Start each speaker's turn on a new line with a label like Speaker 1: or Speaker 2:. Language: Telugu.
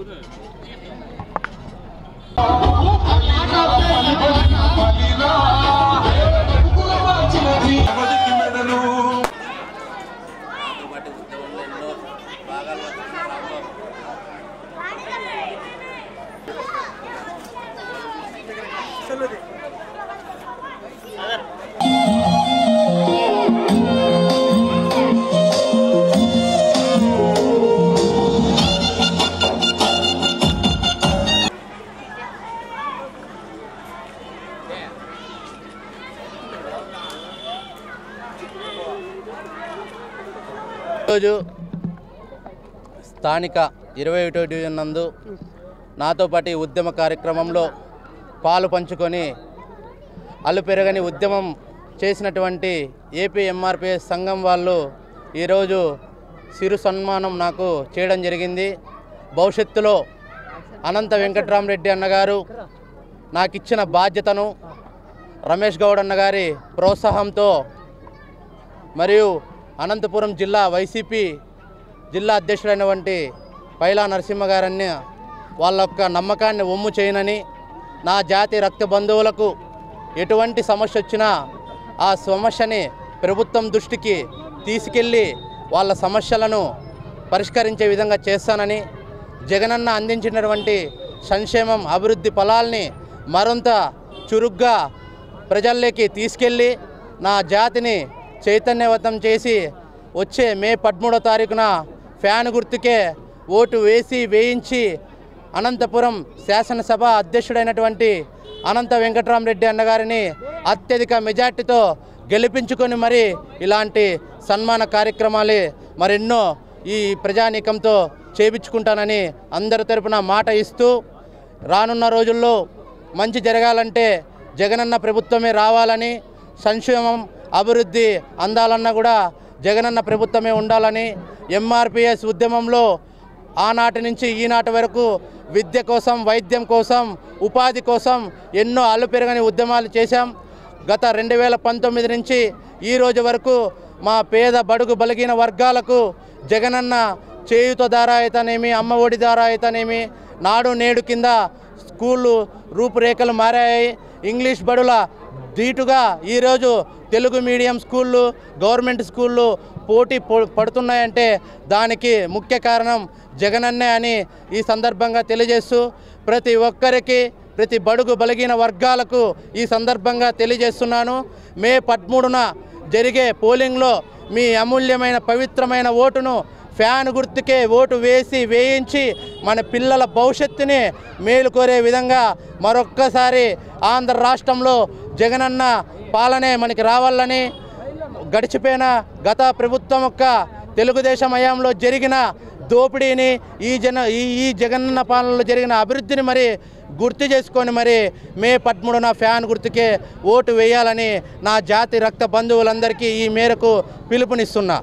Speaker 1: ఈరోజు స్థానిక 21వ డివిజన్ నందు నాతో పాటు ఉద్యమ కార్యక్రమంలో పాలు పంచుకొని అలుపెరగని ఉద్యమం చేసినటువంటి ఏపీ ఎంఆర్పిఎస్ సంఘం వాళ్ళు ఈరోజు చిరు సన్మానం నాకు చేయడం జరిగింది. భవిష్యత్తులో అనంత వెంకట్రామరెడ్డి అన్నగారు నాకు ఇచ్చిన బాధ్యతను రమేష్ గౌడ్ అన్నగారి ప్రోత్సాహంతో మరియు అనంతపురం జిల్లా వైసీపీ జిల్లా అధ్యక్షుడైనటువంటి పైలా నరసింహ గారని వాళ్ళ యొక్క నమ్మకాన్ని ఒమ్ము చేయనని, నా జాతి రక్త బంధువులకు ఎటువంటి సమస్య వచ్చినా ఆ సమస్యని ప్రభుత్వం దృష్టికి తీసుకెళ్ళి వాళ్ళ సమస్యలను పరిష్కరించే విధంగా చేస్తానని, జగనన్న అందించినటువంటి సంక్షేమం అభివృద్ధి ఫలాల్ని మరింత చురుగ్గా ప్రజల్లోకి తీసుకెళ్ళి నా జాతిని చైతన్యవంతం చేసి వచ్చే మే 13వ తారీఖున ఫ్యాన్ గుర్తుకే ఓటు వేయించి అనంతపురం శాసనసభ అధ్యక్షుడైనటువంటి అనంత వెంకట్రామరెడ్డి అన్నగారిని అత్యధిక మెజార్టీతో గెలిపించుకొని మరి ఇలాంటి సన్మాన కార్యక్రమాలు మరెన్నో ఈ ప్రజానీకంతో చేయించుకుంటానని అందరి తరపున మాట ఇస్తూ, రానున్న రోజుల్లో మంచి జరగాలంటే జగనన్న ప్రభుత్వమే రావాలని, సంక్షేమం అభివృద్ధి అందాలన్నా కూడా జగనన్న ప్రభుత్వమే ఉండాలని, ఎంఆర్పిఎస్ ఉద్యమంలో ఆనాటి నుంచి ఈనాటి వరకు విద్య కోసం, వైద్యం కోసం, ఉపాధి కోసం ఎన్నో అలుపెరగని ఉద్యమాలు చేశాం. గత 2019 నుంచి ఈ రోజు వరకు మా పేద బడుగు బలిగిన వర్గాలకు జగనన్న చేయూత ద్వారా అయితేనేమి, అమ్మ ఒడి ద్వారా అయితేనేమి, నాడు నేడు కింద స్కూళ్ళు రూపురేఖలు మారాయి. ఇంగ్లీష్ బడుల ధీటుగా ఈరోజు తెలుగు మీడియం స్కూళ్ళు, గవర్నమెంట్ స్కూళ్ళు పోటీ పడుతున్నాయంటే దానికి ముఖ్య కారణం జగనన్నే అని ఈ సందర్భంగా తెలియజేస్తూ, ప్రతి ఒక్కరికి, ప్రతి బడుగు బలిగిన వర్గాలకు ఈ సందర్భంగా తెలియజేస్తున్నాను. మే 13న జరిగే పోలింగ్లో మీ అమూల్యమైన పవిత్రమైన ఓటును ఫ్యాన్ గుర్తుకే ఓటు వేయించి మన పిల్లల భవిష్యత్తుని మేలుకోరే విధంగా మరొక్కసారి ఆంధ్ర రాష్ట్రంలో జగనన్న పాలనే మనకి రావాలని, గడిచిపోయిన గత ప్రభుత్వం యొక్క తెలుగుదేశం హయాంలో జరిగిన దోపిడీని, ఈ జగనన్న పాలనలో జరిగిన అభివృద్ధిని మరి గుర్తు చేసుకొని మరి మే 13న ఫ్యాన్ గుర్తుకే ఓటు వేయాలని నా జాతి రక్త బంధువులందరికీ ఈ మేరకు పిలుపునిస్తున్నా.